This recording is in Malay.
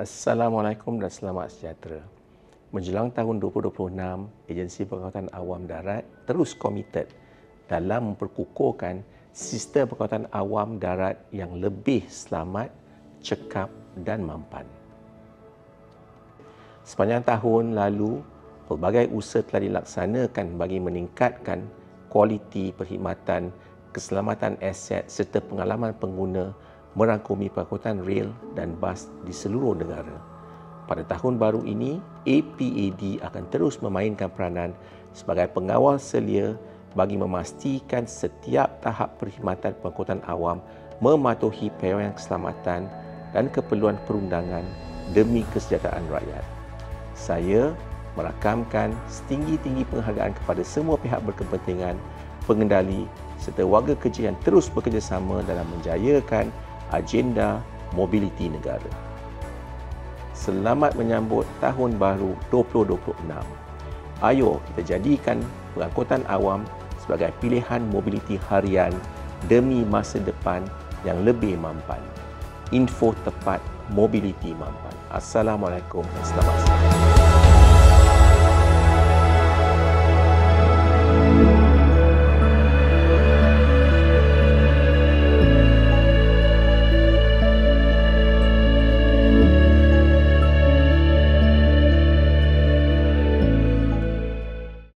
Assalamualaikum dan selamat sejahtera. Menjelang tahun 2026, Agensi Pengangkutan Awam Darat terus komited dalam memperkukuhkan sistem pengangkutan awam darat yang lebih selamat, cekap dan mampan. Sepanjang tahun lalu, pelbagai usaha telah dilaksanakan bagi meningkatkan kualiti perkhidmatan, keselamatan aset serta pengalaman pengguna merangkumi pengangkutan rel dan bas di seluruh negara. Pada tahun baru ini, APAD akan terus memainkan peranan sebagai pengawal selia bagi memastikan setiap tahap perkhidmatan pengangkutan awam mematuhi penyelenggaraan keselamatan dan keperluan perundangan demi kesejahteraan rakyat. Saya merakamkan setinggi-tinggi penghargaan kepada semua pihak berkepentingan, pengendali serta warga kerja yang terus bekerjasama dalam menjayakan agenda mobiliti negara. Selamat menyambut Tahun Baru 2026. Ayo kita jadikan pengangkutan awam sebagai pilihan mobiliti harian demi masa depan yang lebih mampan. Info tepat mobiliti mampan. Assalamualaikum dan selamat siang.